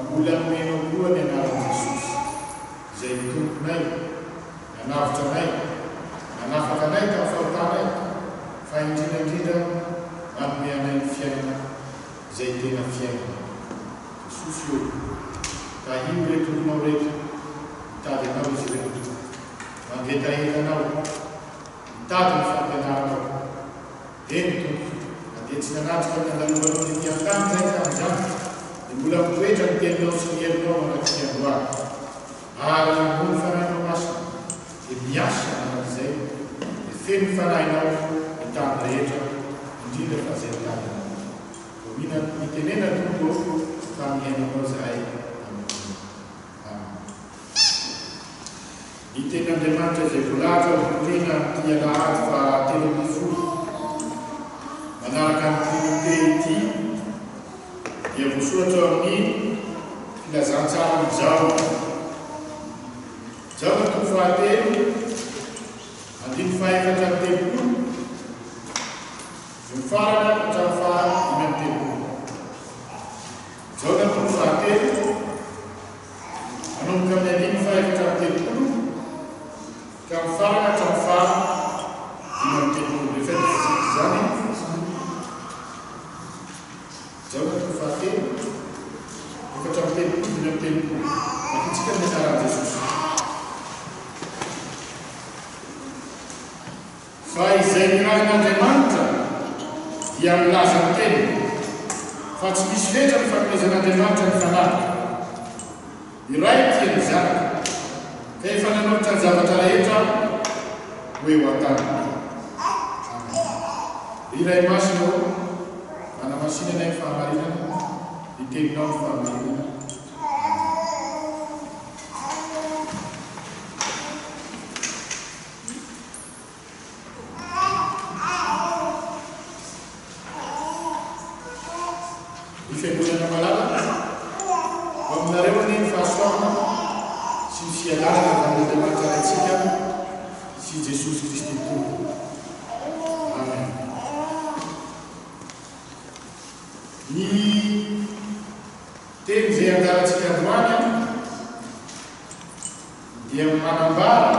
mbola nomeno koa ny anaran'i Jesosy izay tomponay nanavitra anay nanafaka anay tamin'ny fahotanay fa indrindraindrindra manome anay ny fiainana izay tena fiainana Jesosy io ka io reto olonao reto mitady anao izy reto mangetaheta mitady ny fampianaranao eny tompo dia tsy nanatrika ny andalohanao ny tian-tany zay tamin'izany dia mbola mitoetra ny teninao sy ny herinao manaky androany ary ambony fanahinao masina dia miasa manak'izay dia feno fanahinao ny tany rehetra indrindra fa zay tanynao mihina mitenena tompo fa miainanao zahay ny ten'Andriamanitra izay volatra tena tialahady fa telo ambin'ny folo manaraka ny Timote ity dia voasoratra ao amin'ny filazantsara ny Jaona toko fahatelo andiny fahaefatra amin'ny telopolo ny farana hatramin'ny fahadimy amin'ny telopolo Jaona toko fahatelo manomboka amin'ny andiny fahaefatra amin'ny telopolo ka amin'ny farana hatramin'ny fahadimy amin'ny telopolo rehefa ny zany Jaona toko fahatelo efatra amin'ny telopolo dimy amin'ny telopolo makitsika ny anaran'i Jesosy fa izay mirahin'Andriamanitra dia milaza ny teny fa tsy misy fetra ny fanomezan'Andriamanitra ny fanahy iray tia ny zanaka ka efa nanombotra ny zavatra rehetra ho eo an-tany iray masina manamasina anay ny fahamarinana ny teninao ny fahamarinana fiangonana malala ho aminareo ny fahasoavana sy ny fialarana amin'Andriamanitra antsika sy Jesosy Kristy tompo. Amen. Ny teny izay andarantsika androany dia manambara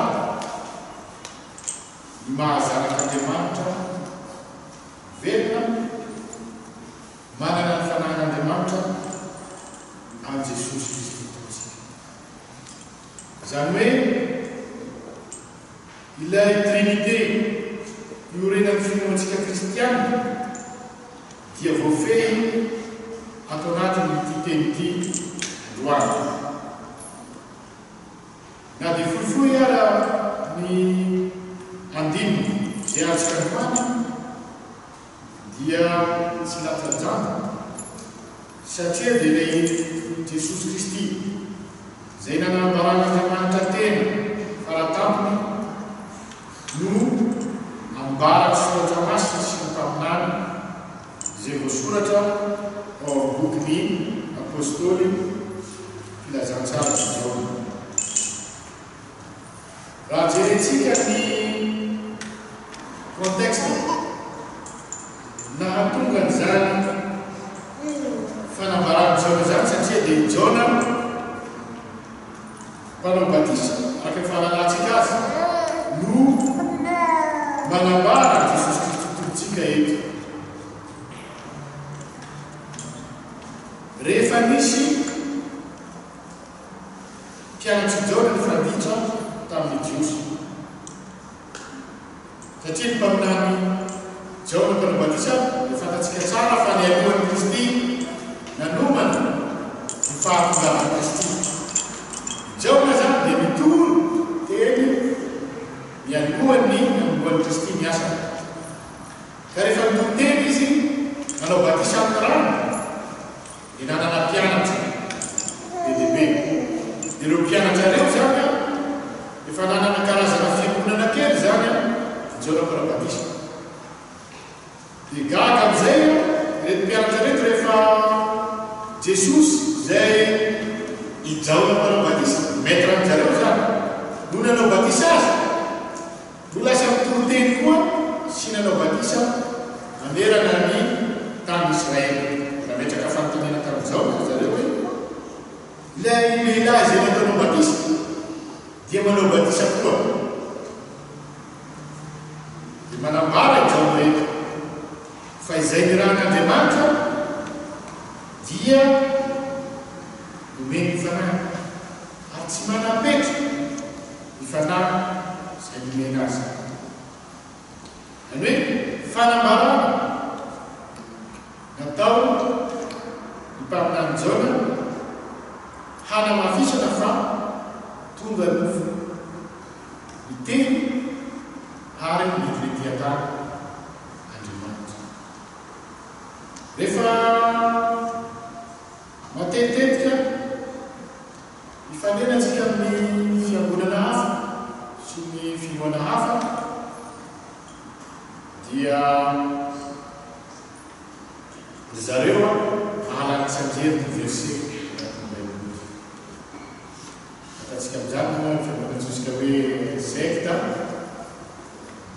ny mahazanak'Andriamanitra velona manana ny fanahin'Andriamanitra amin'ny Jesosy Kristy tompotsika. Izany hoe ilay Trinité iorenan'ny finoantsika kristianina dia voafehy ato anatin'ity teny ity androany. Na dia fohifohy ara ny andininy izay antsika androany dia tsy latrajana satria dia ilay Jesosy Kristy izay nanambaran'Andriamanitra tena faratampony no ambaraka soratra masina sy ny mpaminany izay voasoratra ao amin'ny bokin'ny apôstôly filazantsara sy Jaona. Raha jerentsika ny contexte nahatonga an'izany fanambarana Jaona zany satria dia Jaona mpanao batisa araka ny fahalalantsika azy no manambara Jesosy Kristy tompotsika eto. Rehefa nisy mpianatry Jaona ny fanditra tamin'ny Jiosy satria ny mpaminany Jaona mpanao batisa dia fantatsika tsara fa ny alohan'i Kristy nanomana ny fahatonganan'i Kristy. Jaona zany dia mitoro teny ny alohan'ny nanomboan'i Kristy miasa. Ka rehefa mitoro teny izy manao batisa amin'ny rano dia nanana mpianatra be dehibe. Dia ireo mpianatra ireo zany efa nanana karazana fiangonana kely zany Jaona mpanao batisa. Dia gaga amin'izay reto mpianatra reto rehefa Jesosy izay i Jaona mpanao batisa maître amin'izareo zany no nanao batisa azy no lasa mitoro teny koa sy nanao batisa manerana ny tany Israely. Raha metraka fanontaniana tamin'izao zareo hoe Ilay lehilahy izay nataonao batisa dia manao batisa koa. Dia manambara izao rehetra fa izay ny ran'Andriamanitra dia nomeny fanahy ary tsy manam-petra ny fanahy izay nomena azy. Any hoe fanambarana natao ny mpaminany Jona hanamafisana fa tonga nofo ny teny ary midiletiatany Andriamanitra. Rehefa matetitetika ifanenatsika amin'ny fiangonana hafa sy ny finoana hafa dia zareo mahalanisanjery ny verset atatsika amin'izany moa fiangonantsika hoe secte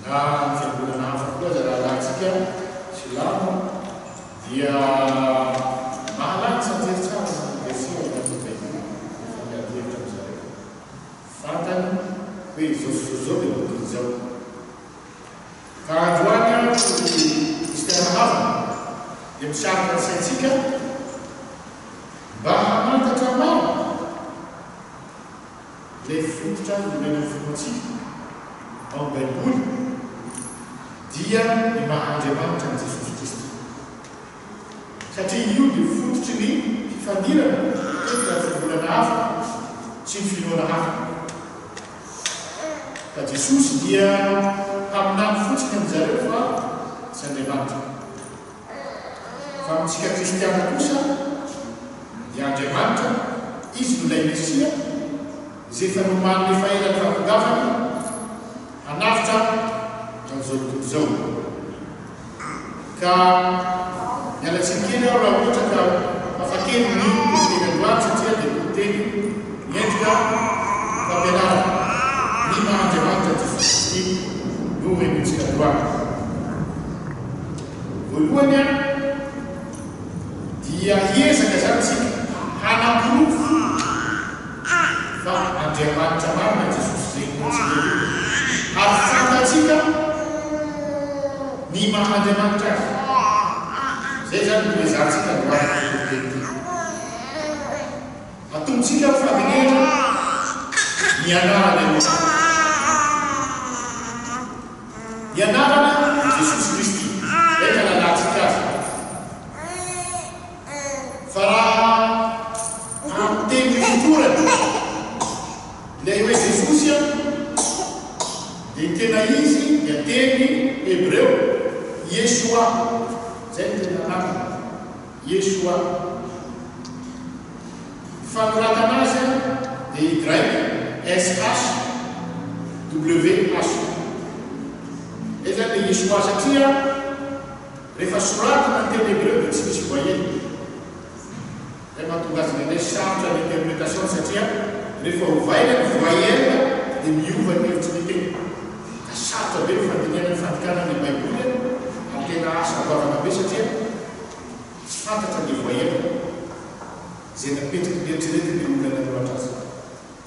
na ny fiangonana hafa koa za rahalatsika silamo dia mahalanisanjery tsara ny verset miadihevitra amin'zareo fantany hoe izao dia motiny zao. Ka androany misy tena hafa dia misarika ny saintsika mba hamantatra maro ilay fototra nomena ny finoantsika ao amin'ny Baiboly dia ny maha-Andriamanitra ny Jesosy Kristy. Satria io dia fototry ny fifandirana tetika ny fiangonana hafa sy ny finoana hafa. Ka Jesosy dia haminany fotsiny amin'izareo fa tsy Andriamanitra. Fa amintsika kristiana kosa dia Andriamanitra izy no ilay Mesia izay efa nomany ny fahelany fampongavany hanafitra amin'izao tontolo izao. Ka mialatsiny kely aho raha ohatra ka afakely ny teny androany satria dia teny miendrika fampianarana ny maha-Andriamanitra Jesosy Kristy no renitsika androany. Voalohany dia hiezaka zany tsika hanamporofo fa Andriamanitra marina Jesosy zay notsika io ary fantatsika ny maha-Andriamanitra azy. Zay zany no ezantsika androany atombotsika fadinehitra ny anarana ny anarana Jesosy Kristy eka lalatsika azy. Fa raha amin'ny teny fitorany ilay hoe Jesosy dia tena izy dia teny Hebreo Yeshua, zay ny tena anarana Yeshua. Fanoratana azy dia Y SHWH. Izay zany ilay Yeshua satria rehefa soratana ny teny Hebreo dia tsy misy voyelle. Zay mahatonga azy ilay sarotra ny interprétation satria rehefa hovaina ny voyelle dia miova ny hevitry ny teny. Ka sarotra be ny fandinihana ny fandikana ny Baiboly ary tena asa avavana be satria tsy fantatra ny voyelle zay napetraka mieritreretina ny olona nanoatra azy.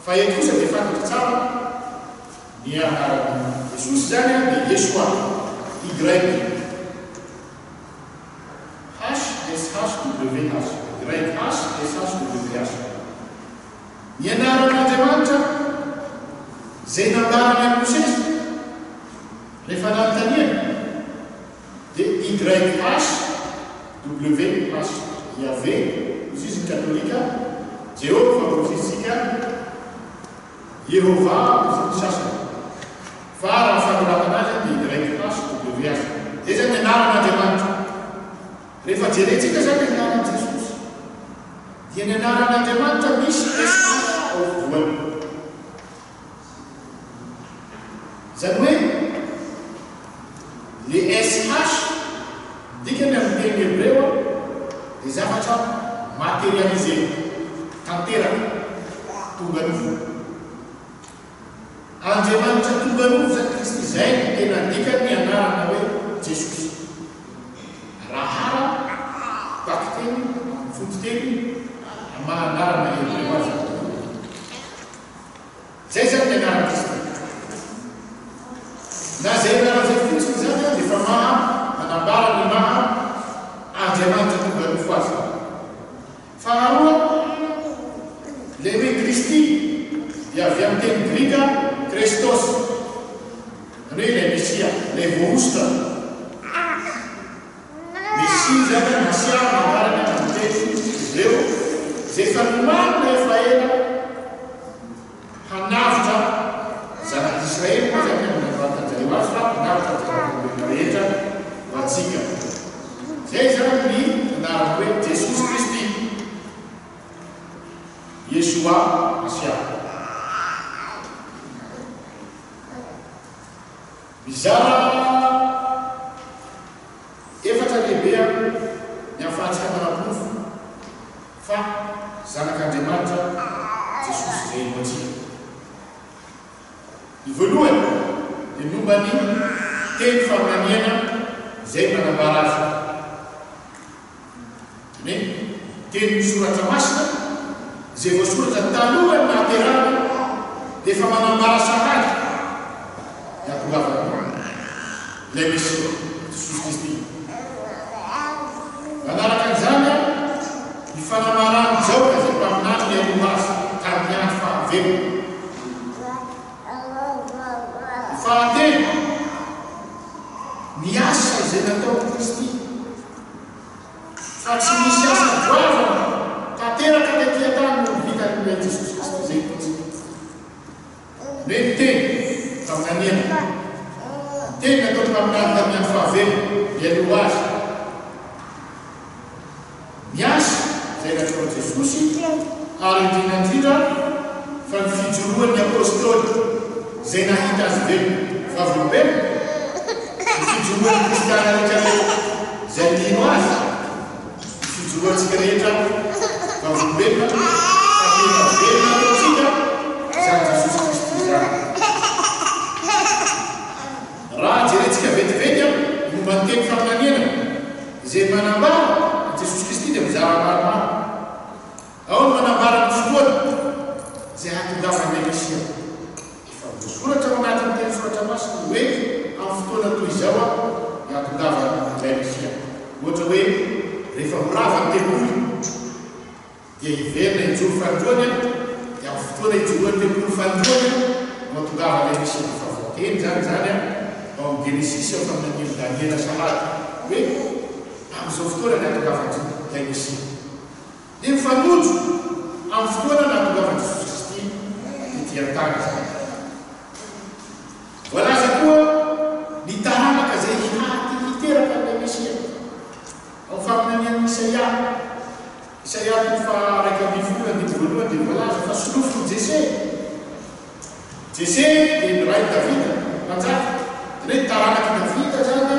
Fa eto kosa dia fantatra tsara ny anarana Jesosy zany dia Yeshua, YSHWH. Ny anaran'Andriamanitra zay nambarany amin'ny Mosesy rehefa nanontaniana dia YHWH. Yahvé izy ny katolika, Jéhovah mozisika, Yehova mozisy sasany. Fa raha fanoratana azy dia YHWH. Zay zany ny anaran'Andriamanitra. Rehefa jeretsika zany ny anaran'i Jesosy dia ny anaran'Andriamanitra misy SH ao voany. Zany hoe le SH dikany amin'ny teny Hebreo dia zavatra matérialisé, tanteraka, tonga nofo. Andriamanitra tonga nofo zany Kristy, zay ny tena dikany ny anarana hoe Jesosy. Rahara bakiteny, fototeny mahanarana hebreo azy. Zay zany ny anarana Kristy. Na zay anaran'izay fotsiny zany dia efa manambara ny maha Andriamanitra tonga nofo azy. Faharoa, ilay hoe Kristy dia avy amin'ny teny grika Kristos. Zany hoe ilay Mesia, ilay voaositra. Mesia zany Mesia manarana amin'ny teny hebreo zay efa nomarina efa ela hanavitra zanak'Israely moa zany amin'ny vatanjareo azy fa hanavitra zanak'olombelona rehetra ho antsika. Zay zany ny anarana hoe Jesosy Kristy, Yeshua Mesia. Mizara efatra lehibe ny ahafahantsika manam-pofo fa zanak'Andriamanitra Jesosy zay no antsika. Ny voalohany dia momba ny teny faminaniana izay manambara azy. Teny soratra masina izay voasoratra talohany nahaterahana dia efa manambara sahady ny ahatongavana ilay Mesia Jesosy Kristy. Manaraka an'izany ny fanamarany jaoka izay mpaminany ny aloha azy tamin'ny andro fahavelona. Ny fahatelo, ny asa izay natao Kristy fa tsy misy asa goavana tanteraka ilay tia-tany no vitan'ilay Jesosy Kristy zay fotsiny. Hoe ny teny faminaniana, ny teny natao mpaminany tamin'ny andro fahavelona ny aloha azy. Ny asa izay natao Jesosy ary indrindrandrindra fa ny fijoroan'ny apôstôly izay nahita azy velona vavolombelona, ny fijoroan'ny kristiana rehetra izay nino azy, ny fijoroantsika rehetra vavolombelona fa tena velona ataontsika izany Jesosy Kristy izany. Raha jerentsika vetivety momba ny teny faminaniana izay manambara Jesosy Kristy dia mizara maromaro. Ao ny manambara ny fotoana izay hahatongavan'ilay Mesia. Efa voasoratra ao anatin'ny teny soratra masina hoe amin'ny fotoana toy izao ny hahatongavan'ilay Mesia. Ohatra hoe rehefa morava ny tempoly dia hiverina hijoro fandroany dia amin'ny fotoana hijoroan'ny tempoly fandroany no hahatongavan'ilay Mesia. Efa voateny zany ao amin'ny Genesis ao faminaniana Daniela sahady hoe amin'izao fotoana ny hahatongavan'ilay Mesia. Dia mifanojo amin'ny fotoana nahatongavan'i Jesosy Kristy ety an-tany zany. Voalaza koa ny taranaka izay hihaty hiteraka an'ilay Mesia. Ao faminanian'i Isaia, Isaia 1:1 dia voalaza fa solofony Jese. Jese dia ny ray Davida mpanjaka. Dia hoe taranaka Davida zany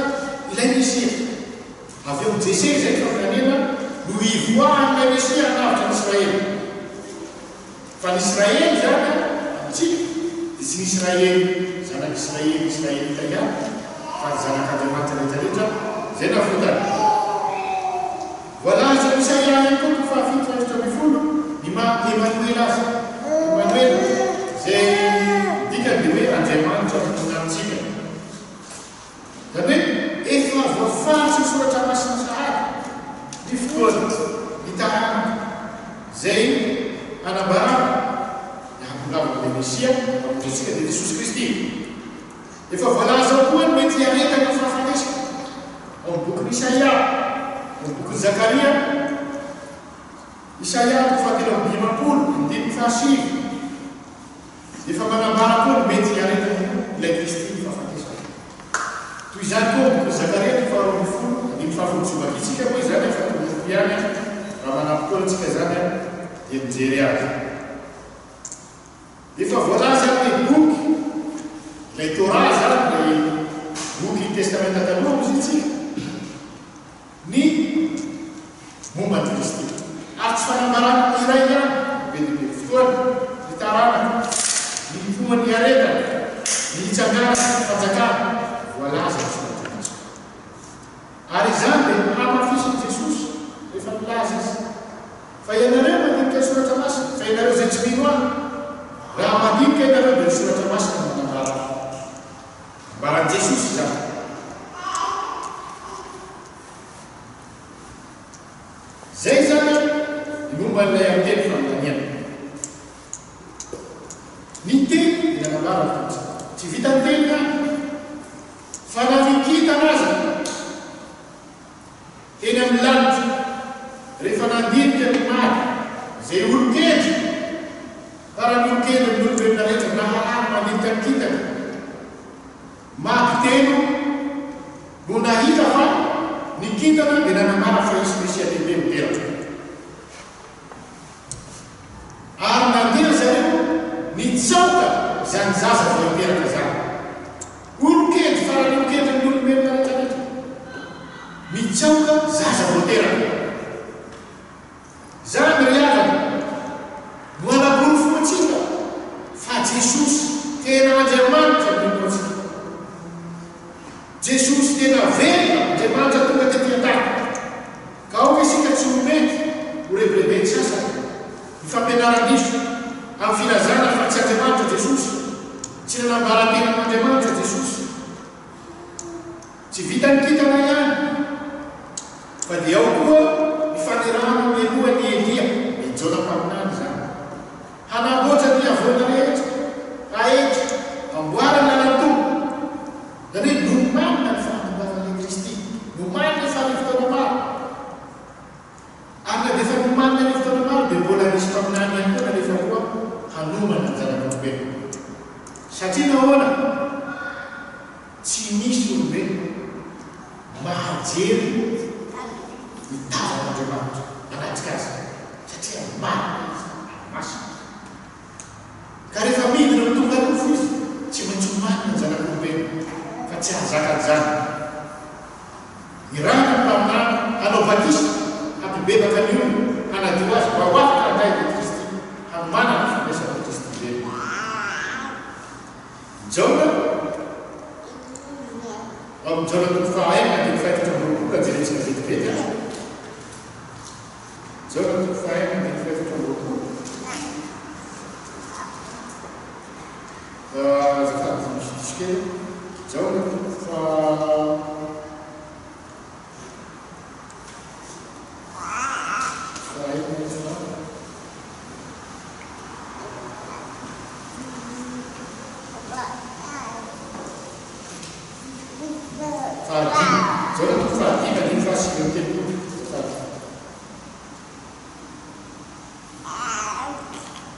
ilay Mesia. Avy eo Jese izay faminaniana no hivoahan'ilay Mesia hanavitra n'Israely. Fa ny Israely zany amintsika dia tsy ny Israely zanak'Israely Israelita ihany fa ny zanak'Andriamanitra rehetrarehetra izay navotany. Voalaza ny Isaia ihany koa fahafito efatra ambin'ny folo ny Emanuela azy. Emanuela izay dikany dia hoe Andriamanitra mitondra amintsika. Zany hoe efa voafaritsy ny soratra masina sahady ny fotoana ny taranaka izay hanambarana ny hahatongavan'ilay Mesia amin'izao dia Jesosy Kristy. Efa voalaza koa ny mety hiaretana ny fahafatesana ao amin'ny bokin'i Isaia, ao amin'ny bokin'i Zakaria. Isaia 7:50 efa manambara koa ny mety hiaretana ilay Kristy ny fahafatesana. Toy izany koa ny bokin'i Zakaria 2:7 koa izany efa ihany raha manampotoana antsika zany dia mijery azy. Efa voalaza ilay boky, ilay Torah zany, ilay boky testamenta taloha izy itsika, ny momba ny Kristy. Ary tsy fanambarana iray ihany, be fotoana, ny taranaka, ny fomba ny aretana, ny hitsangana, ny fanjakana, voalaza ny soratra masina. Ary izany dia hamafisiny Jesosy rehefa milaza izy. Fa ianareo mandinika soratra masina fa ianareo zay tsy mino any raha mandinika ianareo dia ny soratra masina manambara ambaran' Jesosy zany. Zay zany ny momban'ilay amin'ny teny fanontaniana. Ny teny dia nanambara fotsy tsy vita ny teny any fa na nikita anazy teny amin'ny lanitra rehefa nandinika ny maty zay olo-kely para ny olo-kely amin'ny olombelona rehetra nahalala mandinika ny kitana maty teno no nahita fa ny kitana dia nanamara fa isy misy lehibe miteraka ary nandeha zareo nitsaoka zany zaza fa miteraka zany olo-kely farany olo-kely amin'ny olombelona rehetrarehetra mitsaoka zaza voateraka zany riavana no anabolo foatsika fa Jesosy tena Andriamanitra nompoatsika. Jesosy tena velona Andriamanitra tonga tetỳ an-tany ka ao isika tsy homety ho revirebeny sasany ny fampianaran-diso amin'ny filazana fa tsy Andriamanitra Jesosy, tsy nanambaran-tena amin'Andriamanitra Jesosy, tsy vita ny kitana ihany fa dia ao koa ny fanerahana ny alohan'ny Elia ny Jona-paminany zany hanamboatra ny avoana rehetra ahetra amboarana latombo zany hoe nomanina ny fahanambaran'i Kristy, nomanina ny fahanivotana maro ary na dia efa nomanina ny fotoana maro dia mbola nisy mpaminany ihany koa na rehefa koa hanomana ny zanak'olombelona satria nahoana tsy misy olombelona mahajery ny tavan'Andriamanitra anatrika azy satria marina izy masina ka rehefa midina ny tonga nofo izy tsy maintsy homanina ny zanak'olombelona fa tsy ahazaka zany irana ny mpaminany hanao batisa hampibebaka ny olo hanadio azy mba ho afaka handainy Kristy hanomana ny fandraisana Kristy velona. Jaona amin'ny Jaona toko fahaenina dia faefatra amby roapolo ka jerentsika vetivety azy Jaona toko fahaenina dia faefatra amby roapolo zafady famisikely Jaona toko fahaenina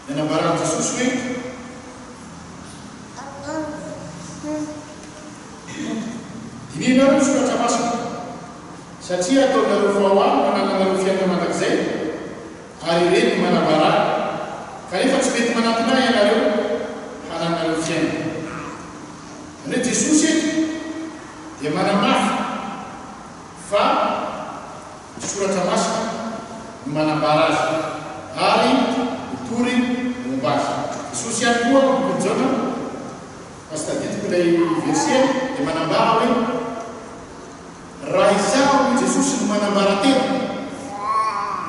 nanambaran'i Jesosy hoe dininareo soratra masina satria ataonareo fahoany manananareo fiainana mandrakizay ary ireny manambara kanefa tsy mety manampina ianareo hananareo fiainana. Zany hoe Jesosy eto dia manamafy fa soratra masina no manambara azy ary mitory momba azy. Jesosy ihany koa Jaona mas tadidiko ilay verset dia manambara hoe raha izaho ny Jesosy no manambara tena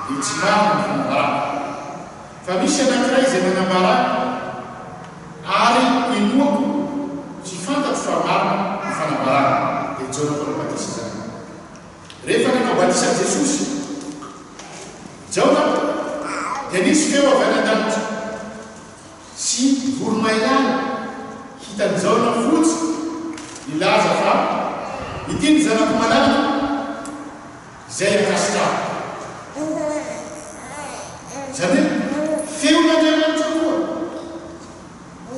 dia tsy marina ny fanambarana fa misy anankiray izay manambara ary inoako tsy fantatro fa marina ny fanambarana dia Jaona mpanao batisa zany. Rehefa nanao batisa Jesosy Jaona dia nisy feo avy any an-danitra sy voromailala hitany Jaona fotsy nilaza fa ity ny zanako malalaka izay akasitrahako. Zany hoe feon'Andriamanitra koa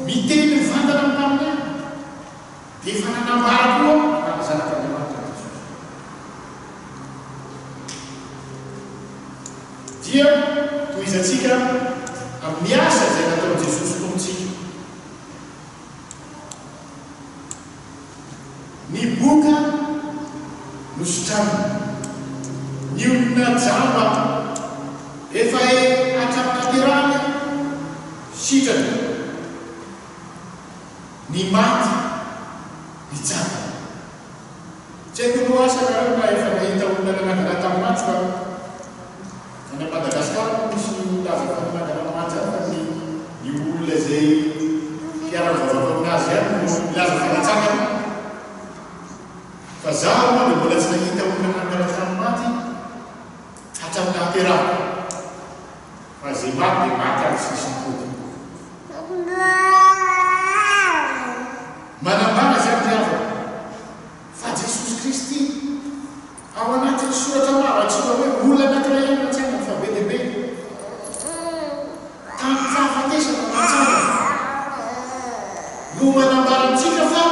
miteny mivantana amin'ny mpaminany dia efa nanambara koa raha zanak'Andriamanitra Jesosy. Dia tohizatsika amin'ny asa izay natao Jesosy tompontsika. Ny boka nosotramina, ny olona jamba efa hatraminaterana sitratra, ny maty ny jamba. Tsy haiko no asa kareo na efa nahita olona nanangana tamin'ny matso ka any Madagasikara misy laza fa fa zay maty dia maty ary sisy-pody. Manambara zay amin'ny havana fa Jesosy Kristy ao anatin'ny soratra maratsika hoe olona anankiray ihany an-tsaina fa be dia be tamin'ny fahafatesana mantsara no manambara antsika fa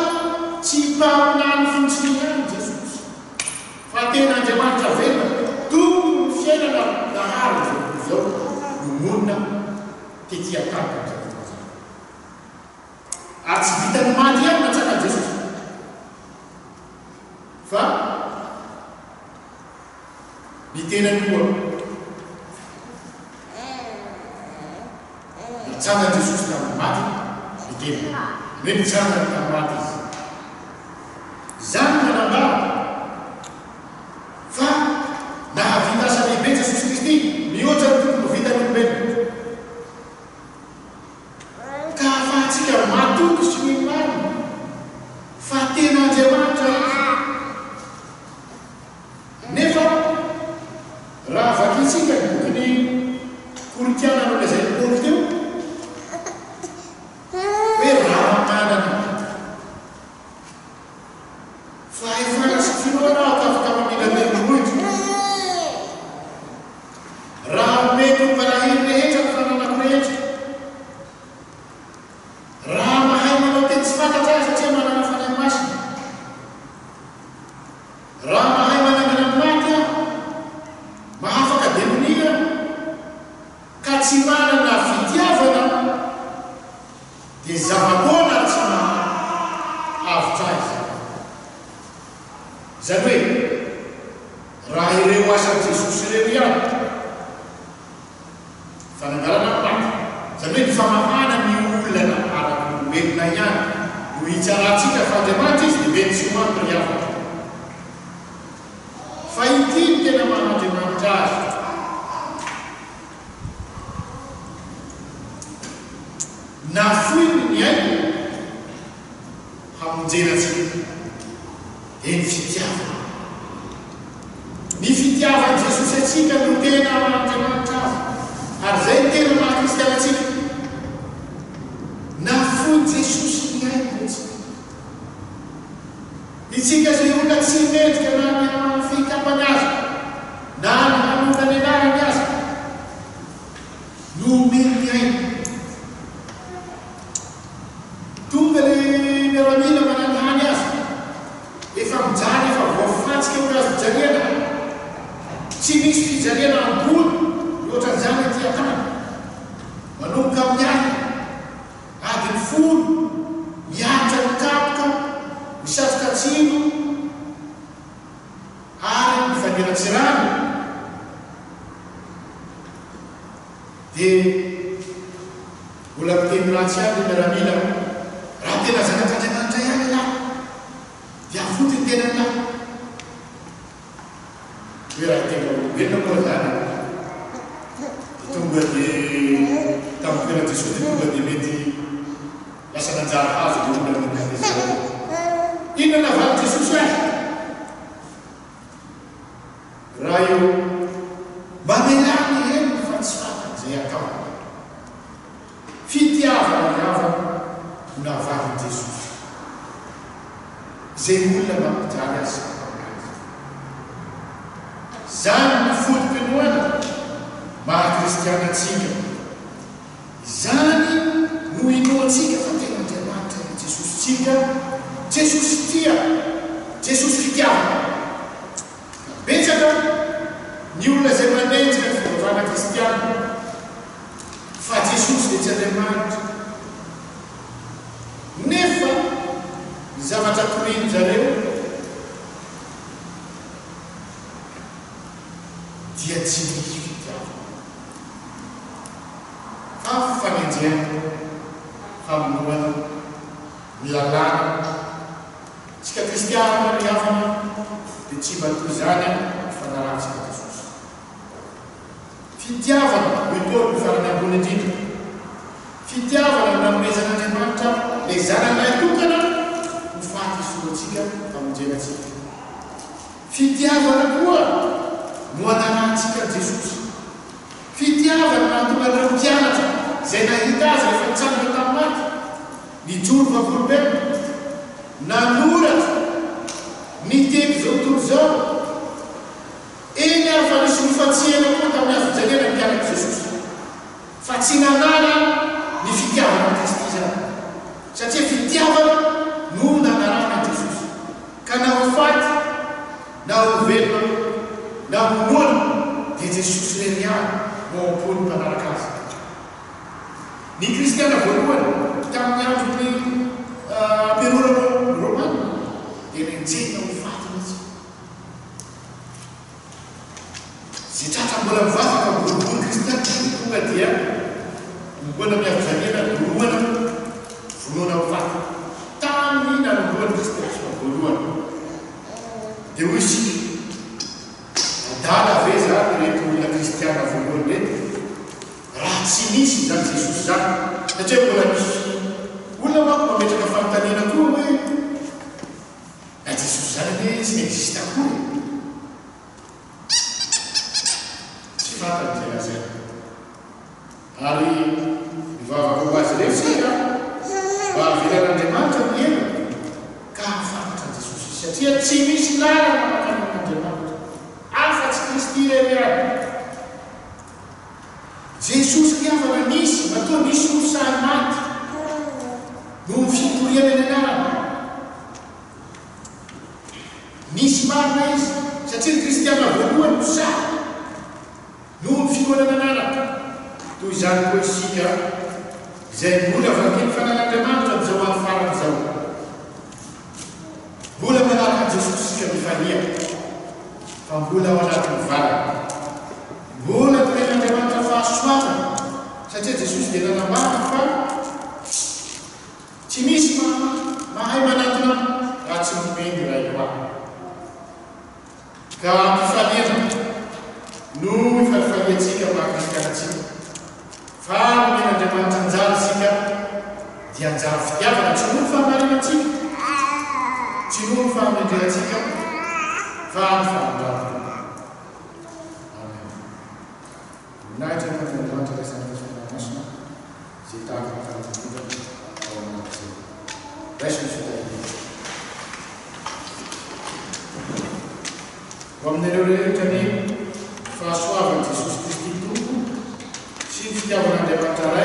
tsy mpaminany fontsiny ihany Jesosy fa tena Andriamanitra velona tompony ny fiainana nahary zao no monina tetỳ an-tany ary tsy vitany maty ihany mantsaka Jesosy fa ny tenany koa nitsanga Jesosy tamin'ny maty ny tenany hoe nitsanga tamin'ny maty izy zany manambara fa nahavita asa lehibe Jesosy Kristy mihoatra ny tokony vitany olombelona ka afahantsika matoky sy ny marina fa tena Andriamanitra nefa raha vakitsika ny bokiny Korinthiana no lazay ny Paoly teo hoe raha manana fa efa sy finoana afaka mamina telomoitra raha mety ho manahiry rehetra ny fananako rehetra raha mahay manao teny tsy fantatra azy satria manana fanahy masina raha mahay manangana maty aho mahafaka demonia ka tsy manana fitiavana dia zava-boana tsy mahavitra azy zany hoe raha ireo asan'i Jesosy ireo ihany fanangarana maty zany hoe ny famahana ny olana araky olombelona ihany no hitsaratsika fa Andriamanitra izy dia mety tsy hoanto ry havana fa ity ny tena mahandriamanitra azy nafoiny ny ainy hamonjenatsika dia ny fitiavana ny fitiavan'i Jesosy atsika no tena mahandriamanitra azy ary zay ny tena mahakristianatsika nafoiny Jesosy ny ainy atsika itsika zay olona tsy mendrika na ny fikapany azy na ny hamonda ny anarany azy no omeny ny ainy tonga le miaramila manana hany azy efa mijany efa voafatsika ho azy fijaliana tsy misy fijaliana ambony ohatran'izany aty an-tany manomboka amin'ny ainy adiny folo mianatra ny kapoka misatroka tsino ary mifaneratsy rano dia mbola miteny ratsy aby miaramila raha tena zanak'Andriamanitra ihany lahy dia afotiny tena lahy hoe raha tena olombelona moa zany tonga dia tamin'ny tena Jesosy tonga dia mety lasa nanjara hazo dia olona minazao inona navalo Jesosy azy raha eo mba melany heny fa tsy fatany zay atao fitiavana ny havana no navaliny Jesosy zay olona mampijaly azy zany ny fodim-pinoana mahakristianatsika zany no inoatsika fa tena Andriamanitra ny Jesosy tsika Jesosy tia Jesosy fitiavana betsaka ny olona zay manenjika ny fivavahana kristiana fa Jesosy dia tsy Andriamanitra nefa ny zavatra toriny zareo dia tsy misy fitiavana fa fanenjehana famonoana milalana tsika kristiana ry havana dia tsy mba toy zany fanarahantsika Jesosy fitiavana mitory ny farany ambony indrindra fitiavana no nanomezan'Andriamanitra le zananay tokana no fahatesoantsika famonjenatsika fitiavana koa no anarantsika Jesosy fitiavana nahatonga anareo mpianatra izay nahita azy rehefa nitsandrana tamin'ny maty nijoro vavolombelona nanoratra nitety zao tontolo zao eny ary fa nisy nofatsiana koa tamin'ny azo-janena ny mpianatra Jesosy fa tsy nanala ny fitiavana Kristy zany satria fitiavana no nanarana Jesosy ka na ho faty na ho velona na honoana dia Jesosy reriany no ampony mpanaraka azy ny kristiana voalohany tamin'ny andron'ny amperorana romana dia nenjena ho faty mihitsy zay tratra mbola mivavaka boribory kristiana tonga dia mbola miavo-janena roana vonoana ho faty tamin'ny nanombohan'ny kristianisma voalohany dia hoy isika adala ve zany reto olona kristiana voalohany reto raha tsy nisy zany Jesosy zany satria mbola misy olona mako mametraka fanontaniana koa hoe na Jesosy zany hoe tsy existe akory tsy fantany zay azy ary mivavaka ho azy rehefa sika mba avelan'Andriamanitra ny hena ka hafantatra Jesosy satria tsy misy lalana makanin'Andriamanitra afa-tsy Kristy reriany Jesosy kiavana nisy matoa nisy nosany maty no ny fitoriana ny anarana nisy marina izy satria ny kristiana voalohany nosany no ny finoana ny anarana toy izany koa isika izay mbola vakeny fanan'Andriamanitra amin'izao andro farany izao mbola manaraka Jesosy sika mifania fa mbola ao anatin'ny varana mbola toren'Andriamanitra fahasoavana satria Jesosy dia nanambara fa tsy misy mahay manatona raha tsy momeny ray hoa ka mpifaliana no ifalifaliantsika mahakristianatsika fa nomen'Andriamanitra anjara sika dia anjara fitiavana tsy noho ny fahamarinantsika tsy noho ny fahamendrehantsika fa ny fahamarana Nigel and the Lord is an international. Zita Comme nous l'avons dit, François, Jésus Christ, si nous avons des batailles.